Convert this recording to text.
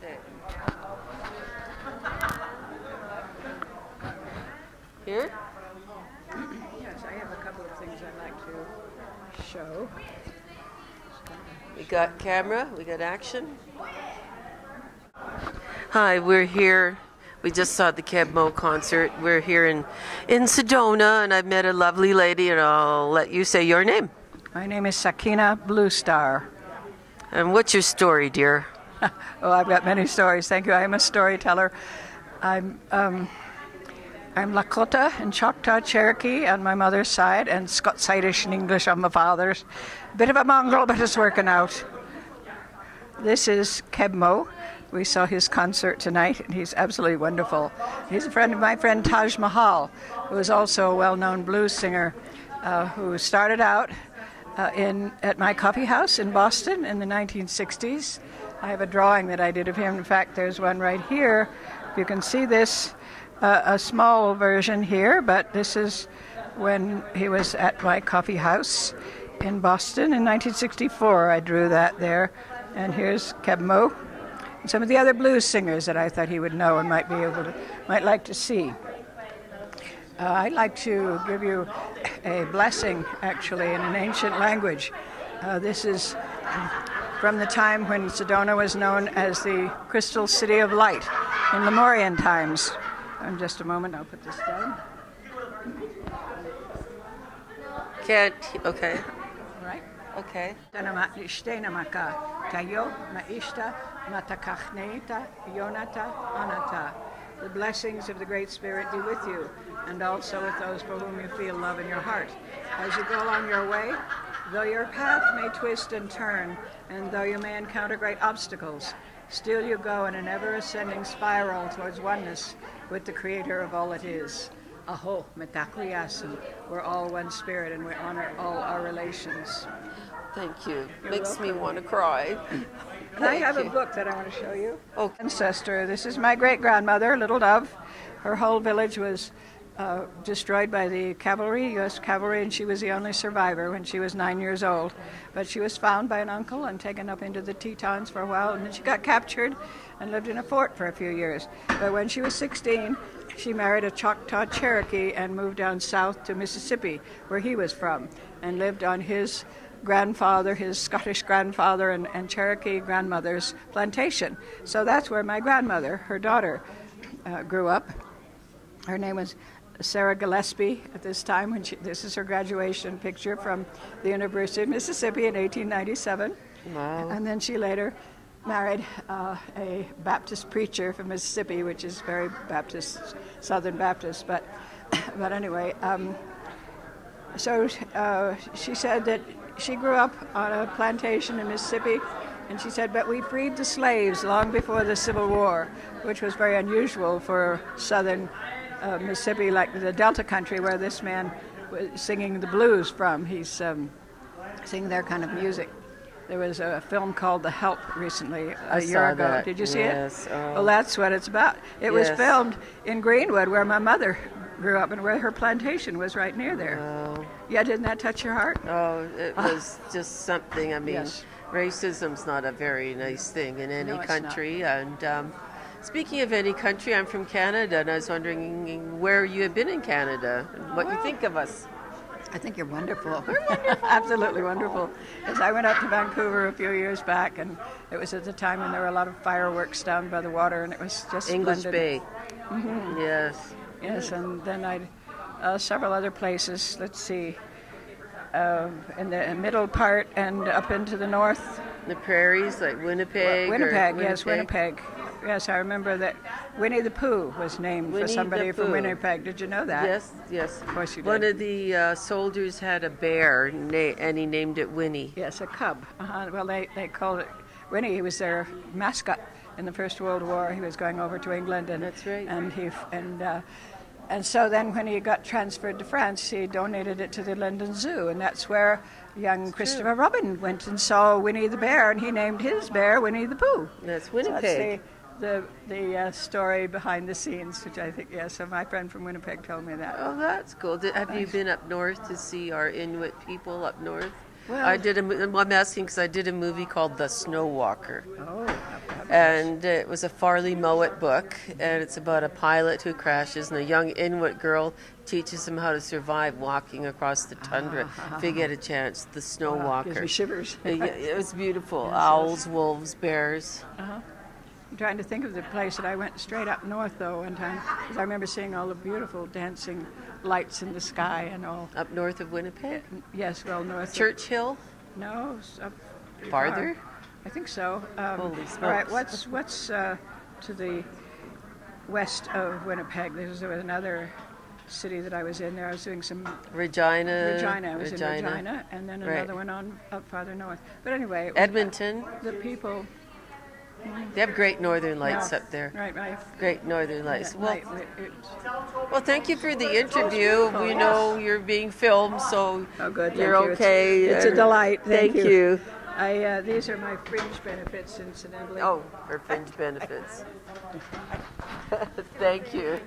say? Here? Yes, I have a couple of things I'd like to show. We got camera, we got action. Hi, we're here. We just saw the Keb Mo concert. We're here in Sedona, and I've met a lovely lady, and I'll let you say your name. My name is Sakina Blue Star. And what's your story, dear? Oh, I've got many stories. Thank you. I am a storyteller. I'm Lakota and Choctaw Cherokee on my mother's side, and Scots Irish and English on my father's. Bit of a mongrel, but it's working out. This is Keb Mo. We saw his concert tonight, and he's absolutely wonderful. He's a friend of my friend Taj Mahal, who is also a well-known blues singer, who started out at my coffee house in Boston in the 1960s. I have a drawing that I did of him. In fact, there's one right here. You can see this, a small version here, but this is when he was at my coffee house in Boston in 1964. I drew that there. And here's Keb Mo. Some of the other blues singers that I thought he would know and might like to see. I'd like to give you a blessing, actually, in an ancient language. This is from the time when Sedona was known as the Crystal City of Light in Lemurian times. In just a moment, I'll put this down. Can't, okay. All right. Okay. The blessings of the Great Spirit be with you, and also with those for whom you feel love in your heart. As you go along your way, though your path may twist and turn, and though you may encounter great obstacles, still you go in an ever-ascending spiral towards oneness with the Creator of all that is. Aho, metakuyasan. We're all one spirit, and we honor all our relations. Thank you. You're Makes welcome. me want to cry. And I have a book that I want to show you. Oh. Ancestor. This is my great-grandmother, Little Dove. Her whole village was destroyed by the cavalry, U.S. cavalry, and she was the only survivor when she was 9 years old. But she was found by an uncle and taken up into the Tetons for a while, and then she got captured and lived in a fort for a few years. But when she was 16, she married a Choctaw Cherokee and moved down south to Mississippi, where he was from, and lived on his grandfather, his Scottish grandfather, and Cherokee grandmother's plantation. So that's where my grandmother, her daughter, grew up. Her name was Sarah Gillespie at this time. This is her graduation picture from the University of Mississippi in 1897. Wow. And then she later married a Baptist preacher from Mississippi, which is very Baptist, Southern Baptist. But anyway, so she said that she grew up on a plantation in Mississippi, and she said, but we freed the slaves long before the Civil War, which was very unusual for southern Mississippi, like the Delta country where this man was singing the blues from. He's singing their kind of music. There was a film called The Help recently, a year ago. That. Did you see Yes. it? Oh. Well, that's what it's about. It was filmed in Greenwood, where my mother grew up and where her plantation was right near there. Oh. Yeah, didn't that touch your heart? Oh, it was just something. I mean, Yes. racism's not a very nice thing in any No, it's country. And speaking of any country, I'm from Canada, and I was wondering where you have been in Canada and what you think of us. I think you're wonderful. Absolutely wonderful. As I went up to Vancouver a few years back, and it was at the time when there were a lot of fireworks down by the water, and it was just English splendid. Bay. Mm-hmm. Yes. Yes, and then I'd several other places. Let's see, in the middle part and up into the north. The prairies, like Winnipeg. Winnipeg, yes, Winnipeg. Yes, I remember that Winnie the Pooh was named Winnie for somebody the from Pooh. Winnipeg. Did you know that? Yes, yes. Of course you did. One of the soldiers had a bear, and he named it Winnie. Yes, a cub. Well, they called it Winnie. He was their mascot in the First World War. He was going over to England, and That's right. And so then when he got transferred to France, he donated it to the London Zoo, and that's where young Christopher Robin went and saw Winnie the Bear, and he named his bear Winnie the Pooh. That's So Winnipeg. that's the story behind the scenes, which I think, so my friend from Winnipeg told me that. Oh, that's cool. Have you been up north to see our Inuit people up north? Well, I'm asking because I did a movie called The Snow Walker. Oh, And it was a Farley Mowat book, and it's about a pilot who crashes, and a young Inuit girl teaches him how to survive walking across the tundra. If you get a chance, the Snow Walker. Gives me shivers. Yeah, it was beautiful. Yes, Owls, wolves, bears. I'm trying to think of the place that I went straight up north, though, one time, because I remember seeing all the beautiful dancing lights in the sky and all. Up north of Winnipeg? Yes, well, north. Churchill? No, it's up pretty Farther? far. I think so. Holy smokes. All right, what's to the west of Winnipeg? There was another city that I was in there. I was doing some Regina. Regina. I was in Regina, and then Right. another one up farther north. But anyway, Edmonton. the people. They have great northern lights Yeah, up there. Right. Great northern lights. Yeah, Well, it- well, thank you for the interview. We know you're being filmed, so Oh, good. you're thank you. okay. It's a delight. Thank you. These are my fringe benefits, incidentally. Oh, for fringe benefits. Thank you.